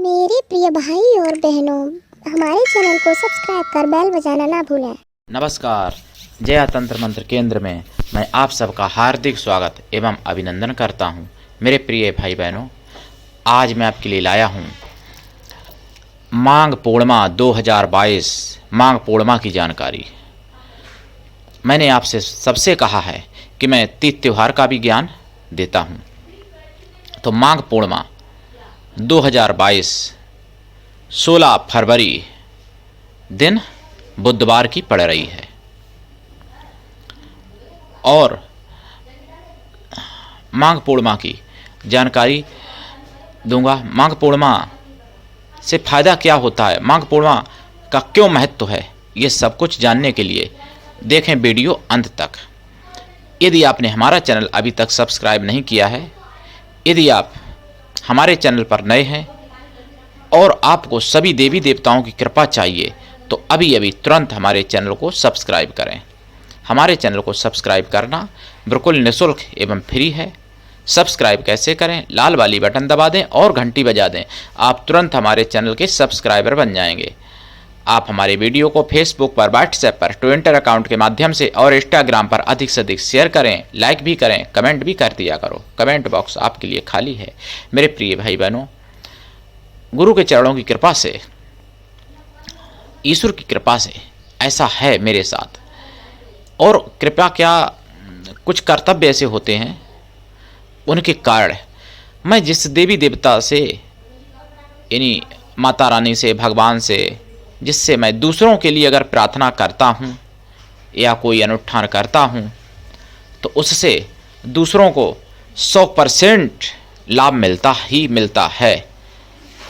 मेरे प्रिय भाई और बहनों, हमारे चैनल को सब्सक्राइब कर बेल बजाना ना भूलें। नमस्कार। जया तंत्र मंत्र केंद्र में मैं आप सबका हार्दिक स्वागत एवं अभिनंदन करता हूं। मेरे प्रिय भाई बहनों, आज मैं आपके लिए लाया हूं माघ पूर्णिमा 2022 माघ पूर्णिमा की जानकारी। मैंने आपसे सबसे कहा है कि मैं तीज त्योहार का भी ज्ञान देता हूं। तो माघ पूर्णिमा 2022 16 फरवरी दिन बुधवार की पड़ रही है और माघ पूर्णिमा की जानकारी दूंगा। माघ पूर्णिमा से फ़ायदा क्या होता है, माघ पूर्णिमा का क्यों महत्व है, ये सब कुछ जानने के लिए देखें वीडियो अंत तक। यदि आपने हमारा चैनल अभी तक सब्सक्राइब नहीं किया है, यदि आप हमारे चैनल पर नए हैं और आपको सभी देवी देवताओं की कृपा चाहिए तो अभी अभी तुरंत हमारे चैनल को सब्सक्राइब करें। हमारे चैनल को सब्सक्राइब करना बिल्कुल निःशुल्क एवं फ्री है। सब्सक्राइब कैसे करें, लाल वाली बटन दबा दें और घंटी बजा दें, आप तुरंत हमारे चैनल के सब्सक्राइबर बन जाएंगे। आप हमारे वीडियो को फेसबुक पर, व्हाट्सएप पर, ट्विटर अकाउंट के माध्यम से और इंस्टाग्राम पर अधिक से अधिक शेयर करें, लाइक भी करें, कमेंट भी कर दिया करो। कमेंट बॉक्स आपके लिए खाली है। मेरे प्रिय भाई बहनों, गुरु के चरणों की कृपा से, ईश्वर की कृपा से ऐसा है मेरे साथ। और कृपा क्या, कुछ कर्तव्य ऐसे होते हैं उनके कारण मैं जिस देवी देवता से, यानी माता रानी से, भगवान से, जिससे मैं दूसरों के लिए अगर प्रार्थना करता हूँ या कोई अनुष्ठान करता हूँ तो उससे दूसरों को 100% लाभ मिलता ही मिलता है।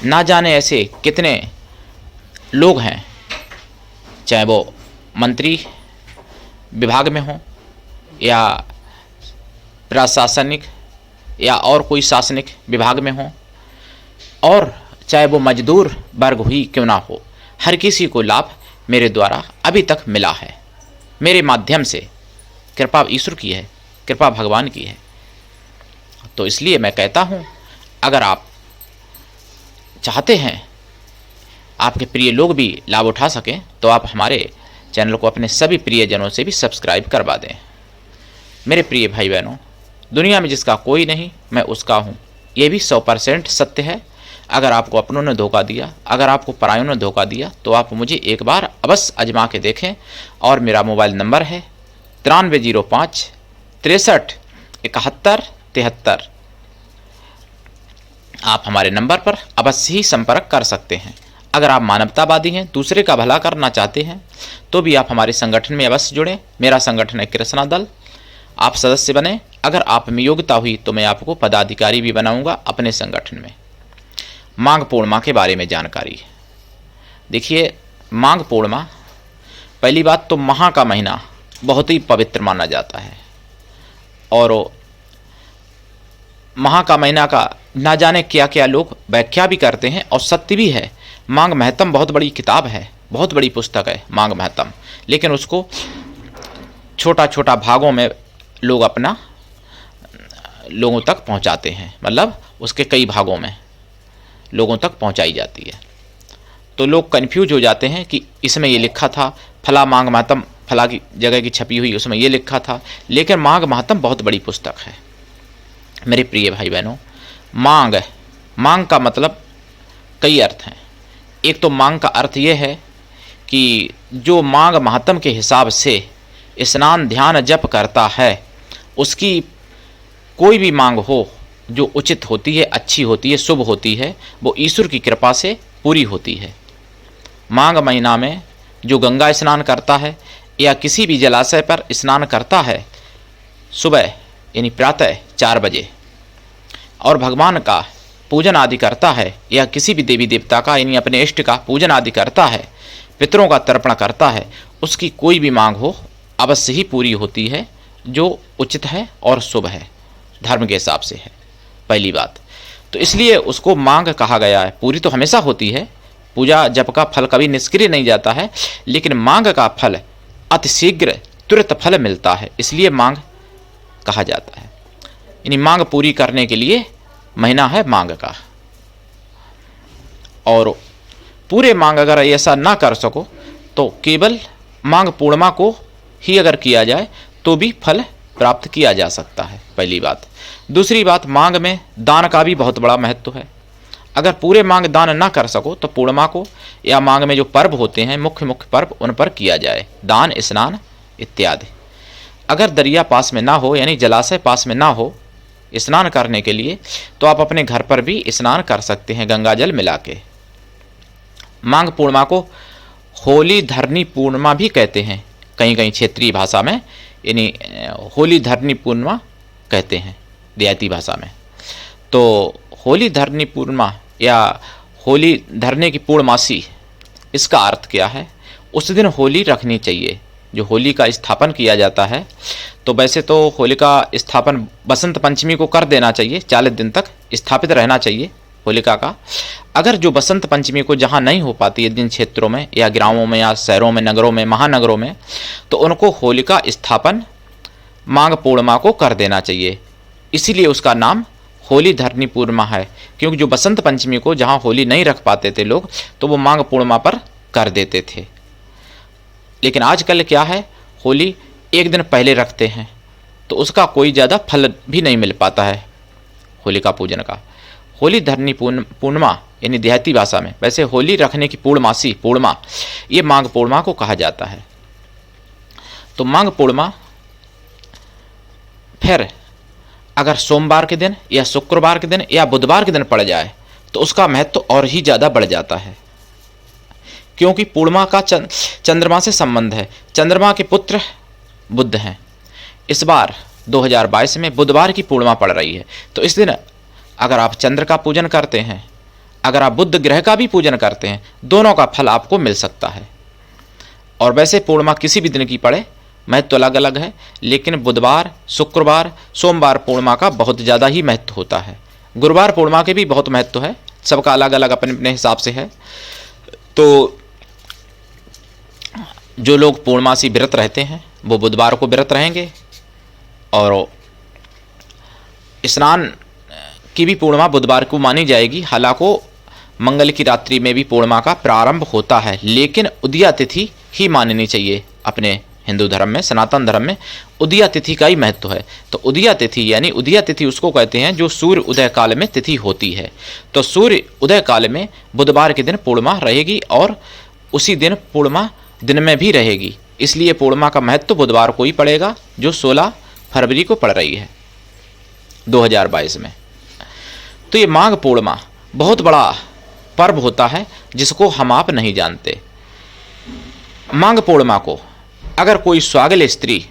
ना जाने ऐसे कितने लोग हैं, चाहे वो मंत्री विभाग में हो या प्रशासनिक या और कोई शासनिक विभाग में हो, और चाहे वो मजदूर वर्ग ही क्यों ना हो, हर किसी को लाभ मेरे द्वारा अभी तक मिला है। मेरे माध्यम से कृपा ईश्वर की है, कृपा भगवान की है। तो इसलिए मैं कहता हूँ, अगर आप चाहते हैं आपके प्रिय लोग भी लाभ उठा सकें तो आप हमारे चैनल को अपने सभी प्रियजनों से भी सब्सक्राइब करवा दें। मेरे प्रिय भाई बहनों, दुनिया में जिसका कोई नहीं मैं उसका हूँ, ये भी 100% सत्य है। अगर आपको अपनों ने धोखा दिया, अगर आपको परायों ने धोखा दिया तो आप मुझे एक बार अवश्य आजमा के देखें। और मेरा मोबाइल नंबर है 9305 63 71 73। आप हमारे नंबर पर अवश्य ही संपर्क कर सकते हैं। अगर आप मानवतावादी हैं, दूसरे का भला करना चाहते हैं तो भी आप हमारे संगठन में अवश्य जुड़ें। मेरा संगठन है कृष्णा दल, आप सदस्य बने। अगर आप में योग्यता हुई तो मैं आपको पदाधिकारी भी बनाऊंगा अपने संगठन में। माघ पूर्णिमा के बारे में जानकारी देखिए। माघ पूर्णिमा, पहली बात तो माह का महीना बहुत ही पवित्र माना जाता है और माह का महीना का ना जाने क्या क्या लोग व्याख्या भी करते हैं और सत्य भी है। माघ महत्तम बहुत बड़ी किताब है, बहुत बड़ी पुस्तक है माघ महत्तम, लेकिन उसको छोटा छोटा भागों में लोग अपना लोगों तक पहुंचाते हैं, मतलब उसके कई भागों में लोगों तक पहुंचाई जाती है। तो लोग कंफ्यूज हो जाते हैं कि इसमें ये लिखा था, फला माघ महत्तम फला की जगह की छपी हुई उसमें ये लिखा था, लेकिन माघ महत्तम बहुत बड़ी पुस्तक है। मेरे प्रिय भाई बहनों, माघ का मतलब कई अर्थ हैं। एक तो माघ का अर्थ ये है कि जो माघ महत्तम के हिसाब से स्नान ध्यान जप करता है, उसकी कोई भी मांग हो जो उचित होती है, अच्छी होती है, शुभ होती है, वो ईश्वर की कृपा से पूरी होती है। माघ महीना में जो गंगा स्नान करता है या किसी भी जलाशय पर स्नान करता है सुबह यानी प्रातः 4 बजे, और भगवान का पूजन आदि करता है या किसी भी देवी देवता का यानी अपने इष्ट का पूजन आदि करता है, पितरों का तर्पण करता है, उसकी कोई भी मांग हो अवश्य ही पूरी होती है, जो उचित है और शुभ है, धर्म के हिसाब से है। पहली बात तो इसलिए उसको मांग कहा गया है। पूरी तो हमेशा होती है, पूजा जप का फल कभी निष्क्रिय नहीं जाता है, लेकिन मांग का फल अतिशीघ्र तुरंत फल मिलता है, इसलिए मांग कहा जाता है। यानी मांग पूरी करने के लिए महीना है माघ का। और पूरे मांग अगर ऐसा ना कर सको तो केवल मांग पूर्णिमा को ही अगर किया जाए तो भी फल प्राप्त किया जा सकता है, पहली बात। दूसरी बात, मांग में दान का भी बहुत बड़ा महत्व है। अगर पूरे मांग दान ना कर सको तो पूर्णिमा को या मांग में जो पर्व होते हैं, मुख्य मुख्य पर्व, उन पर किया जाए, दान, स्नान इत्यादि। अगर दरिया पास में ना हो यानी जलाशय पास में ना हो स्नान करने के लिए, तो आप अपने घर पर भी स्नान कर सकते हैं गंगा जल मिला के। मांग पूर्णिमा को होली धरनी पूर्णिमा भी कहते हैं, कहीं कहीं क्षेत्रीय भाषा में, यानी होली धरनी पूर्णिमा कहते हैं देहाती भाषा में। तो होली धरनी पूर्णिमा या होली धरने की पूर्णमासी, इसका अर्थ क्या है? उस दिन होली रखनी चाहिए, जो होली का स्थापन किया जाता है। तो वैसे तो होली का स्थापन बसंत पंचमी को कर देना चाहिए, 40 दिन तक स्थापित रहना चाहिए होलिका का। अगर जो बसंत पंचमी को जहाँ नहीं हो पाती है जिन क्षेत्रों में या ग्रामों में या शहरों में, नगरों में, महानगरों में, तो उनको होलिका स्थापन माघ पूर्णिमा को कर देना चाहिए। इसीलिए उसका नाम होली धरनी पूर्णिमा है, क्योंकि जो बसंत पंचमी को जहाँ होली नहीं रख पाते थे लोग, तो वो माघ पूर्णिमा पर कर देते थे। लेकिन आजकल क्या है, होली एक दिन पहले रखते हैं, तो उसका कोई ज़्यादा फल भी नहीं मिल पाता है होलिका पूजन का। होली धरनी पूर्णिमा यानी देहाती भाषा में, वैसे होली रखने की पूर्णमासी, पूर्णिमा, ये माघ पूर्णिमा को कहा जाता है। तो माघ पूर्णिमा फिर अगर सोमवार के दिन या शुक्रवार के दिन या बुधवार के दिन पड़ जाए तो उसका महत्व और ही ज़्यादा बढ़ जाता है, क्योंकि पूर्णिमा का चंद्रमा से संबंध है। चंद्रमा के पुत्र बुध हैं। इस बार 2022 में बुधवार की पूर्णिमा पड़ रही है, तो इस दिन अगर आप चंद्र का पूजन करते हैं, अगर आप बुध ग्रह का भी पूजन करते हैं, दोनों का फल आपको मिल सकता है। और वैसे पूर्णिमा किसी भी दिन की पड़े, महत्व अलग अलग है, लेकिन बुधवार, शुक्रवार, सोमवार पूर्णिमा का बहुत ज़्यादा ही महत्व होता है। गुरुवार पूर्णिमा के भी बहुत महत्व है, सबका अलग अलग अपने अपने हिसाब से है। तो जो लोग पूर्णमासी व्रत रहते हैं वो बुधवार को व्रत रहेंगे, और स्नान की भी पूर्णिमा बुधवार को मानी जाएगी। हालांकि मंगल की रात्रि में भी पूर्णिमा का प्रारंभ होता है, लेकिन उदया तिथि ही माननी चाहिए। अपने हिंदू धर्म में, सनातन धर्म में उदया तिथि का ही महत्व है। तो उदया तिथि यानी उदया तिथि उसको कहते हैं जो सूर्य उदय काल में तिथि होती है। तो सूर्य उदय काल में बुधवार के दिन पूर्णिमा रहेगी, और उसी दिन पूर्णिमा दिन में भी रहेगी। इसलिए पूर्णिमा का महत्व बुधवार को ही पड़ेगा, जो 16 फरवरी को पड़ रही है 2022 में। तो ये माघ पूर्णिमा बहुत बड़ा पर्व होता है जिसको हम आप नहीं जानते। माघ पूर्णिमा को अगर कोई सुहागिन स्त्री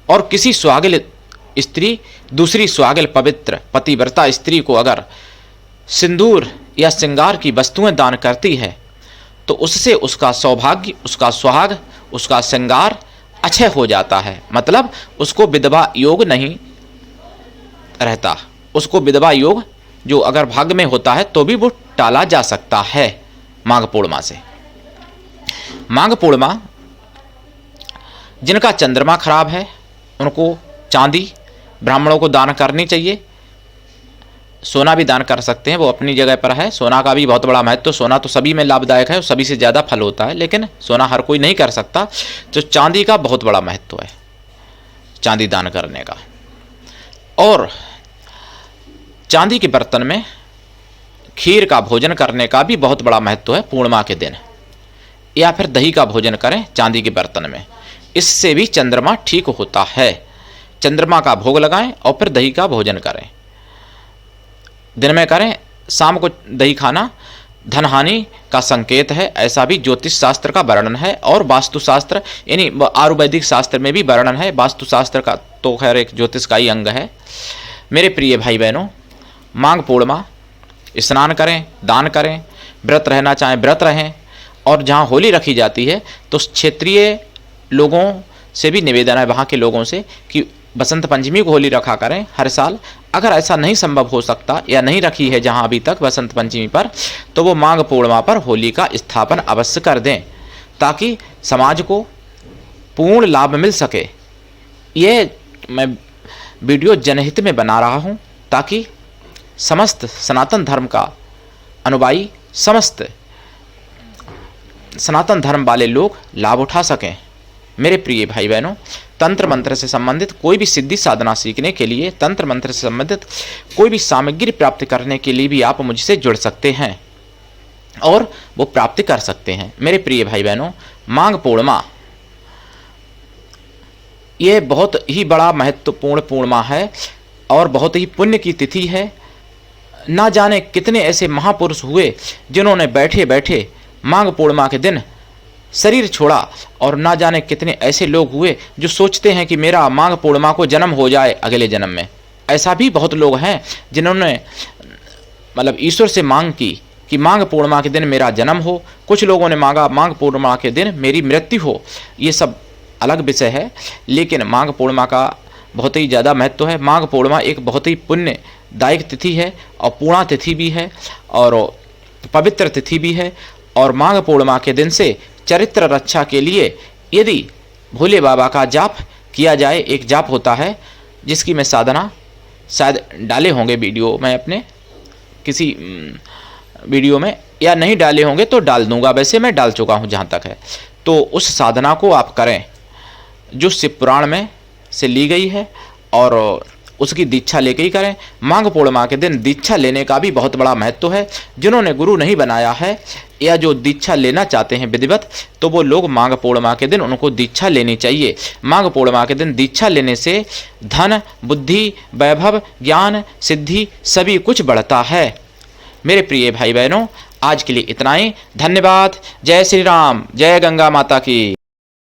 और किसी सुहागिन स्त्री दूसरी सुहागिन पवित्र पतिव्रता स्त्री को अगर सिंदूर या श्रृंगार की वस्तुएं दान करती है, तो उससे उसका सौभाग्य, उसका सुहाग, उसका श्रृंगार अक्षय हो जाता है। मतलब उसको विधवा योग नहीं रहता। उसको विधवा योग जो अगर भाग्य में होता है तो भी वो टाला जा सकता है माघ पूर्णिमा से। माघ पूर्णिमा जिनका चंद्रमा खराब है उनको चांदी ब्राह्मणों को दान करनी चाहिए। सोना भी दान कर सकते हैं, वो अपनी जगह पर है। सोना का भी बहुत बड़ा महत्व। सोना तो सभी में लाभदायक है, सभी से ज़्यादा फल होता है, लेकिन सोना हर कोई नहीं कर सकता। तो चांदी का बहुत बड़ा महत्व है, चांदी दान करने का। और चांदी के बर्तन में खीर का भोजन करने का भी बहुत बड़ा महत्व है पूर्णिमा के दिन। या फिर दही का भोजन करें चांदी के बर्तन में, इससे भी चंद्रमा ठीक होता है। चंद्रमा का भोग लगाएं और फिर दही का भोजन करें। दिन में करें, शाम को दही खाना धन हानि का संकेत है, ऐसा भी ज्योतिष शास्त्र का वर्णन है। और वास्तुशास्त्र यानी आयुर्वेदिक शास्त्र में भी वर्णन है। वास्तुशास्त्र का तो खैर एक ज्योतिष का ही अंग है। मेरे प्रिय भाई बहनों, माघ पूर्णिमा स्नान करें, दान करें, व्रत रहना चाहें व्रत रहें। और जहाँ होली रखी जाती है तो क्षेत्रीय लोगों से भी निवेदन है, वहाँ के लोगों से, कि बसंत पंचमी को होली रखा करें हर साल। अगर ऐसा नहीं संभव हो सकता या नहीं रखी है जहाँ अभी तक बसंत पंचमी पर, तो वो माघ पूर्णिमा पर होली का स्थापन अवश्य कर दें, ताकि समाज को पूर्ण लाभ मिल सके। ये मैं वीडियो जनहित में बना रहा हूँ, ताकि समस्त सनातन धर्म का अनुयायी समस्त सनातन धर्म वाले लोग लाभ उठा सकें। मेरे प्रिय भाई बहनों, तंत्र मंत्र से संबंधित कोई भी सिद्धि साधना सीखने के लिए, तंत्र मंत्र से संबंधित कोई भी सामग्री प्राप्त करने के लिए भी आप मुझसे जुड़ सकते हैं और वो प्राप्त कर सकते हैं। मेरे प्रिय भाई बहनों, माघ पूर्णिमा ये बहुत ही बड़ा महत्वपूर्ण पूर्णिमा है और बहुत ही पुण्य की तिथि है। ना जाने कितने ऐसे महापुरुष हुए जिन्होंने बैठे बैठे माघ पूर्णिमा के दिन शरीर छोड़ा, और ना जाने कितने ऐसे लोग हुए जो सोचते हैं कि मेरा माघ पूर्णिमा को जन्म हो जाए अगले जन्म में। ऐसा भी बहुत लोग हैं जिन्होंने मतलब ईश्वर से मांग की कि माघ पूर्णिमा के दिन मेरा जन्म हो। कुछ लोगों ने मांगा माघ पूर्णिमा के दिन मेरी मृत्यु हो। ये सब अलग विषय है, लेकिन माघ पूर्णिमा का बहुत ही ज़्यादा महत्व है। माघ पूर्णिमा एक बहुत ही पुण्यदायक तिथि है और पूर्णा तिथि भी है और पवित्र तिथि भी है। और माघ पूर्णिमा के दिन से चरित्र रक्षा के लिए यदि भोले बाबा का जाप किया जाए, एक जाप होता है जिसकी मैं साधना शायद डाले होंगे वीडियो में, अपने किसी वीडियो में, या नहीं डाले होंगे तो डाल दूंगा, वैसे मैं डाल चुका हूँ जहाँ तक है। तो उस साधना को आप करें जो शिव पुराण में से ली गई है और उसकी दीक्षा लेके ही करें। माघ पूर्णिमा के दिन दीक्षा लेने का भी बहुत बड़ा महत्व है। जिन्होंने गुरु नहीं बनाया है या जो दीक्षा लेना चाहते हैं विधिवत, तो वो लोग माघ पूर्णिमा के दिन उनको दीक्षा लेनी चाहिए। माघ पूर्णिमा के दिन दीक्षा लेने से धन, बुद्धि, वैभव, ज्ञान, सिद्धि सभी कुछ बढ़ता है। मेरे प्रिय भाई बहनों, आज के लिए इतना ही। धन्यवाद। जय श्री राम, जय गंगा माता की।